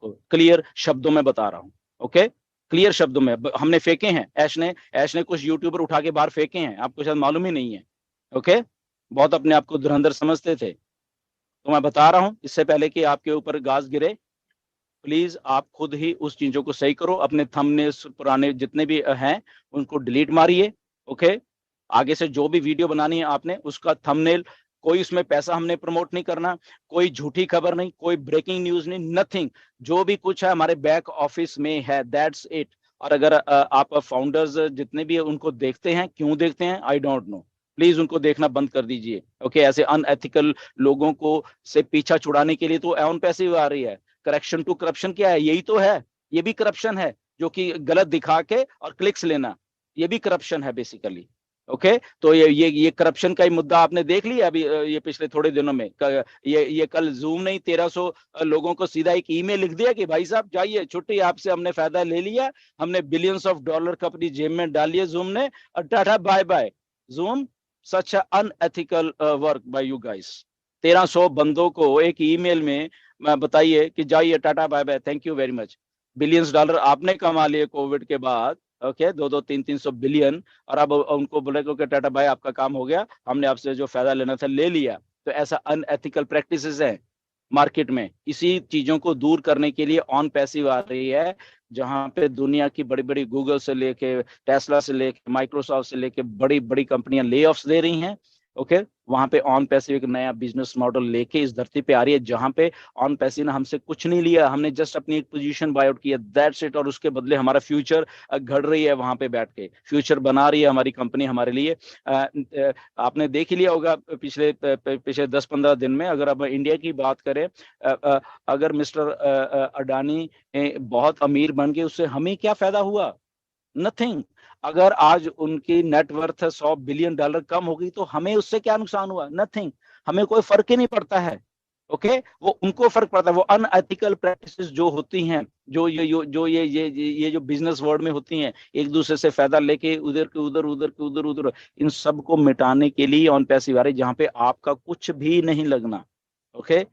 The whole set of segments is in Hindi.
आपको क्लियर शब्दों में बता रहा हूँ। ओके, क्लियर शब्दों में हमने फेंके हैं, ऐश ने कुछ यूट्यूबर उठा के बाहर फेंके हैं, आपको शायद मालूम ही नहीं है। ओके, बहुत अपने आप को धुरंधर समझते थे। तो मैं बता रहा हूं इससे पहले कि आपके ऊपर गाज गिरे, प्लीज आप खुद ही उस चीजों को सही करो। अपने थंबनेल्स पुराने जितने भी हैं उनको डिलीट मारिए। ओके, आगे से जो भी वीडियो बनानी है आपने, उसका थंबनेल, कोई उसमें पैसा हमने प्रमोट नहीं करना, कोई झूठी खबर नहीं, कोई ब्रेकिंग न्यूज नहीं, नथिंग। जो भी कुछ है हमारे बैक ऑफिस में है, दैट्स इट। और अगर आप फाउंडर्स जितने भी है उनको देखते हैं, क्यों देखते हैं आई डोंट नो, प्लीज उनको देखना बंद कर दीजिए। ओके, ऐसे अनएथिकल लोगों को से पीछा छुड़ाने के लिए तो एवन पैसे आ रही है। करेक्शन टू करप्शन क्या है? यही तो है, ये भी करप्शन है, जो कि गलत दिखा के और क्लिक्स लेना, ये भी करप्शन है बेसिकली। ओके, तो ये करप्शन का ही मुद्दा आपने देख लिया अभी ये पिछले थोड़े दिनों में। ये कल जूम ने 1300 लोगों को सीधा एक ईमेल लिख दिया कि भाई साहब जाइए छुट्टी, आपसे हमने फायदा ले लिया, हमने बिलियंस ऑफ डॉलर का अपनी जेब में डाल लिया जूम ने, और tata bye bye zoom, such unethical work by you guys. 1300 बंदों को एक ईमेल में बताइए कि जाइए tata bye bye, thank you very much. Billions dollar आपने कमा लिए कोविड के बाद। ओके, 200-300 बिलियन, और अब उनको बोले कि टाटा भाई आपका काम हो गया, हमने आपसे जो फायदा लेना था ले लिया। तो ऐसा अनएथिकल प्रैक्टिसेस है मार्केट में। इसी चीजों को दूर करने के लिए ऑन पैसिव आ रही है, जहां पे दुनिया की बड़ी बड़ी गूगल से लेके टेस्ला से लेके माइक्रोसॉफ्ट से लेके बड़ी बड़ी कंपनियां ले ऑफ्स दे रही हैं। ओके, वहां पे ऑन पैसिव एक नया बिजनेस मॉडल लेके इस धरती पे आ रही है, जहां पे ऑन पैसिव ने हमसे कुछ नहीं लिया, हमने जस्ट अपनी एक पोजीशन बाय आउट किया, दैट्स इट। और उसके बदले हमारा फ्यूचर घड़ रही है, वहां पे बैठ के फ्यूचर बना रही है हमारी कंपनी हमारे लिए। आपने देख ही लिया होगा पिछले 10-15 दिन में, अगर अब इंडिया की बात करें, अगर मिस्टर अडानी बहुत अमीर बन गए, उससे हमें क्या फायदा हुआ? नथिंग। अगर आज उनकी नेटवर्थ 100 बिलियन डॉलर कम होगी तो हमें उससे क्या नुकसान हुआ? नथिंग, हमें कोई फर्क ही नहीं पड़ता है। ओके, वो उनको फर्क पड़ता है। वो अनएथिकल प्रैक्टिसेस जो होती हैं, जो बिजनेस वर्ल्ड में होती हैं, एक दूसरे से फायदा लेके उधर के उधर, उधर के उधर, उधर, इन सब को मिटाने के लिए ऑन पैसिव आ रही है, जहां पे आपका कुछ भी नहीं लगना। ओके,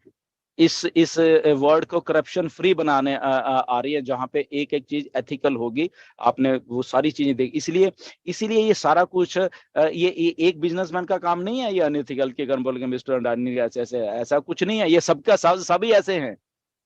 इस वर्ल्ड को करप्शन फ्री बनाने आ रही है, जहां पे एक एक चीज एथिकल होगी। आपने वो सारी चीजें देख, इसीलिए ये सारा कुछ ये एक बिजनेसमैन का काम नहीं है ये अनएथिकल के, अगर बोल के मिस्टर अडानी ऐसे ऐसे, ऐसा कुछ नहीं है। ये सबका सभी ऐसे हैं।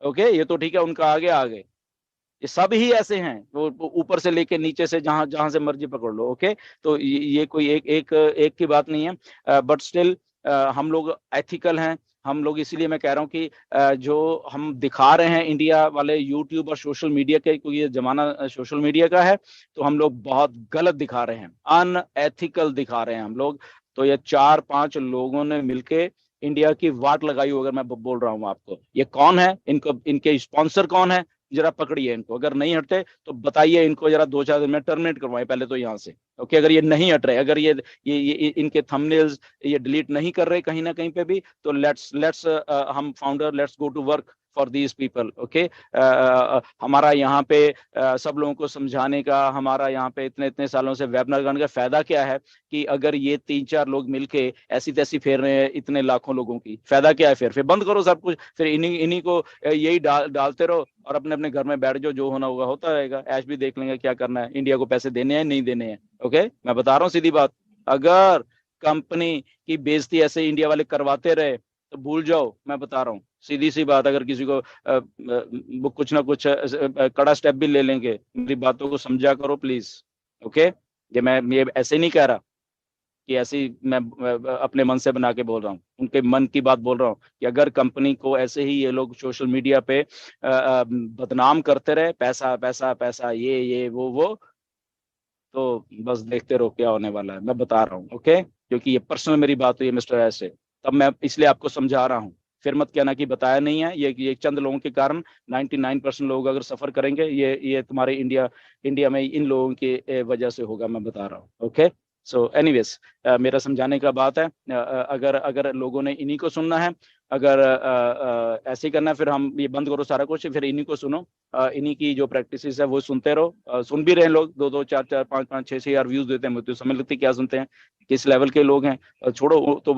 ओके, ये तो ठीक है उनका आगे आगे, ये सब ही ऐसे हैं, वो ऊपर से लेके नीचे से जहां जहां से मर्जी पकड़ लो। ओके, तो ये कोई एक की बात नहीं है, बट स्टिल हम लोग एथिकल हैं हम लोग। इसीलिए मैं कह रहा हूँ कि जो हम दिखा रहे हैं इंडिया वाले यूट्यूब और सोशल मीडिया के, क्योंकि ये जमाना सोशल मीडिया का है, तो हम लोग बहुत गलत दिखा रहे हैं, अनएथिकल दिखा रहे हैं हम लोग। तो ये 4-5 लोगों ने मिलके इंडिया की वाट लगाई, अगर मैं बोल रहा हूँ आपको। ये कौन है, इनके स्पॉन्सर कौन है, जरा पकड़िए इनको। अगर नहीं हटते तो बताइए इनको, जरा 2-4 दिन में टर्मिनेट करवाएं पहले तो यहाँ से। ओके, अगर ये नहीं हट रहे, अगर ये इनके थंबनेल्स ये डिलीट नहीं कर रहे कहीं ना कहीं पे भी, तो लेट्स हम founder let's go to work for these people. Okay, हमारा यहाँ पे सब लोगों को समझाने का, हमारा यहाँ पे इतने इतने सालों से वेबिनार करने का फायदा क्या है, कि अगर ये 3-4 लोग मिलके ऐसी तैसी फेर रहे हैं इतने लाखों लोगों की, फायदा क्या है? फिर बंद करो सब कुछ, फिर इन्हीं को यही डालते रहो, और अपने अपने घर में बैठ जाओ, जो होना होगा होता रहेगा, ऐश भी देख लेंगे क्या करना है, इंडिया को पैसे देने हैं नहीं देने हैं। ओके, मैं बता रहा हूँ सीधी बात, अगर कंपनी की बेइज्जती ऐसे इंडिया वाले करवाते रहे तो भूल जाओ, मैं बता रहा हूँ सीधी सी बात। अगर किसी को वो कुछ ना कुछ कड़ा स्टेप भी ले लेंगे, मेरी बातों को समझा करो प्लीज। ओके, ये ऐसे नहीं कह रहा कि ऐसी मैं अपने मन से बना के बोल रहा हूँ, उनके मन की बात बोल रहा हूँ, कि अगर कंपनी को ऐसे ही ये लोग सोशल मीडिया पे बदनाम करते रहे, पैसा पैसा पैसा, ये वो, तो बस देखते रहो क्या होने वाला है, मैं बता रहा हूँ। ओके, क्योंकि ये पर्सनल मेरी बात हुई है मिस्टर ऐसे, तब मैं इसलिए आपको समझा रहा हूँ। फिर मत कहना कि बताया नहीं है। ये चंद लोगों के कारण 99% लोग अगर सफर करेंगे, ये तुम्हारे इंडिया में इन लोगों की वजह से होगा, मैं बता रहा हूँ। ओके, सो एनीवेज, मेरा समझाने का बात है, अगर लोगों ने इन्हीं को सुनना है, अगर ऐसे ही करना है, फिर हम ये बंद करो सारा कुछ, फिर इन्हीं को सुनो, इन्हीं की जो प्रैक्टिसेस है वो सुनते रहो। सुन भी रहे हैं लोग, 2-2, 4-4, 5-5, 6-6 यार व्यूज देते हैं, मुझे तो समझ लगती क्या सुनते हैं, किस लेवल के लोग हैं। छोड़ो तो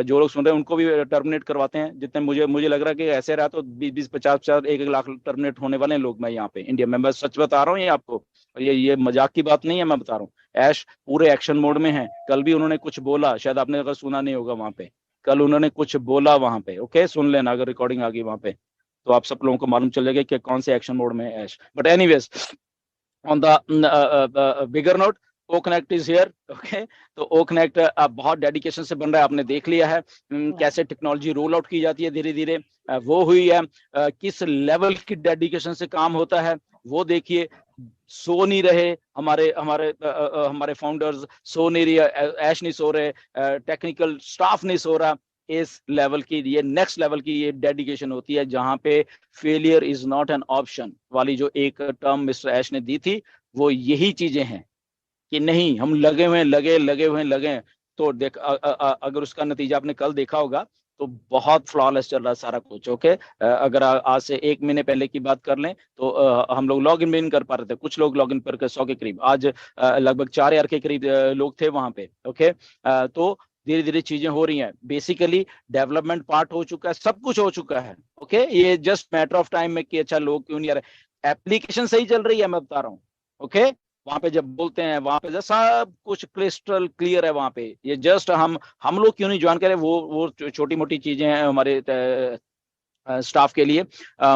जो लोग सुन रहे हैं उनको भी टर्मिनेट करवाते हैं, जितने मुझे लग रहा है कि ऐसे रहा तो 20-20, 50-50, 1-1 लाख टर्मिनेट होने वाले हैं लोग। मैं यहाँ पे इंडिया में, मैं सच बता रहा हूँ ये आपको, और ये मजाक की बात नहीं है, मैं बता रहा हूँ। ऐश पूरे एक्शन मोड में है। कल भी उन्होंने कुछ बोला, शायद आपने अगर सुना नहीं होगा वहां पे, कल उन्होंने कुछ बोला वहां पे, ओके सुन लेना अगर रिकॉर्डिंग आ गई वहां पे, तो आप सब लोगों को मालूम चल जाएगा कि कौन से एक्शन मोड में है Ash. But anyways, on the bigger note, O connect is here, okay. तो ओ कनेक्ट बहुत डेडिकेशन से बन रहा है, आपने देख लिया है कैसे टेक्नोलॉजी रोल आउट की जाती है धीरे धीरे, वो हुई है। किस लेवल की डेडिकेशन से काम होता है वो देखिए। सो नहीं रहे हमारे हमारे हमारे फाउंडर्स, सो नहीं रही, ऐश नहीं सो रहे, टेक्निकल स्टाफ नहीं सो रहा। इस लेवल की, ये नेक्स्ट लेवल की ये डेडिकेशन होती है, जहां पे failure is not an option वाली जो एक टर्म मिस्टर ऐश ने दी थी, वो यही चीजें हैं कि नहीं हम लगे हुए लगे। तो देख अगर उसका नतीजा आपने कल देखा होगा तो बहुत फ्लॉलेस चल रहा है सारा कुछ, ओके। अगर आज से 1 महीने पहले की बात कर लें तो हम लोग लॉग इन भी नहीं कर पा रहे थे, कुछ लोग लॉग इन पर 100 के करीब, आज लगभग 4,000 के करीब लोग थे वहां पे, ओके। तो धीरे धीरे चीजें हो रही हैं, बेसिकली डेवलपमेंट पार्ट हो चुका है, सब कुछ हो चुका है, ओके। ये जस्ट मैटर ऑफ टाइम में कि अच्छा लोग क्यों नहीं आ रहे, एप्लीकेशन सही चल रही है, मैं बता रहा हूँ, ओके। वहां पे जब बोलते हैं वहां पे सब कुछ क्रिस्टल क्लियर है वहां पे, ये जस्ट हम लोग क्यों नहीं ज्वाइन करें, वो छोटी मोटी चीजें हैं हमारे स्टाफ के लिए,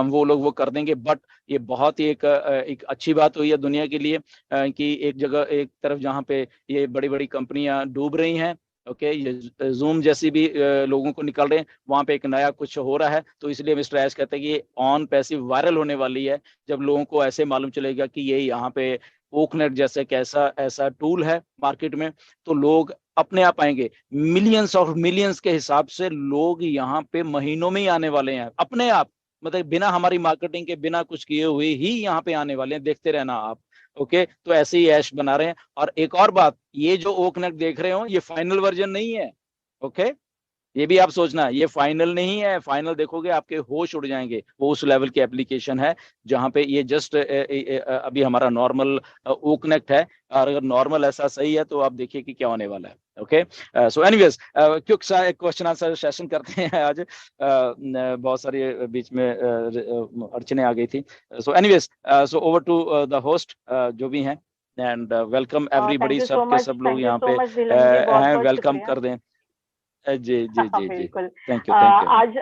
वो लोग वो कर देंगे। बट ये बहुत ही एक अच्छी बात हुई है दुनिया के लिए कि एक जगह एक तरफ जहाँ पे ये बड़ी बड़ी कंपनियां डूब रही हैं, ओके, ये जूम जैसी भी लोगों को निकल रहे हैं, वहां पे एक नया कुछ हो रहा है। तो इसलिए मिस्टर ऐश कहते हैं कि ये ऑन पैसिव वायरल होने वाली है, जब लोगों को ऐसे मालूम चलेगा कि ये यहाँ पे ओकनेट जैसे कैसा ऐसा टूल है मार्केट में, तो लोग अपने आप आएंगे। मिलियंस ऑफ मिलियंस के हिसाब से लोग यहाँ पे महीनों में ही आने वाले हैं अपने आप, मतलब बिना हमारी मार्केटिंग के, बिना कुछ किए हुए ही यहाँ पे आने वाले हैं, देखते रहना आप, ओके। तो ऐसे ही ऐश बना रहे हैं। और एक और बात, ये जो ओ कनेक्ट देख रहे हो ये फाइनल वर्जन नहीं है, ओके। ये भी आप सोचना, ये फाइनल नहीं है, फाइनल देखोगे आपके होश उड़ जाएंगे। वो उस लेवल की एप्लीकेशन है जहां पे ये जस्ट अभी हमारा नॉर्मल ओ कनेक्ट है, और अगर नॉर्मल ऐसा सही है तो आप देखिए कि क्या होने वाला है, ओके। सो एनीवेज, क्विक सा एक क्वेश्चन आंसर सेशन करते हैं आज। बहुत सारी बीच में अड़चने आ गई थी। So anyways, so over to the host जो भी हैं, एंड वेलकम एवरीबॉडी, सबके सब लोग यहाँ पे हैं, वेलकम कर दें। जी जी जी जी, बिल्कुल। Thank you thank you. आज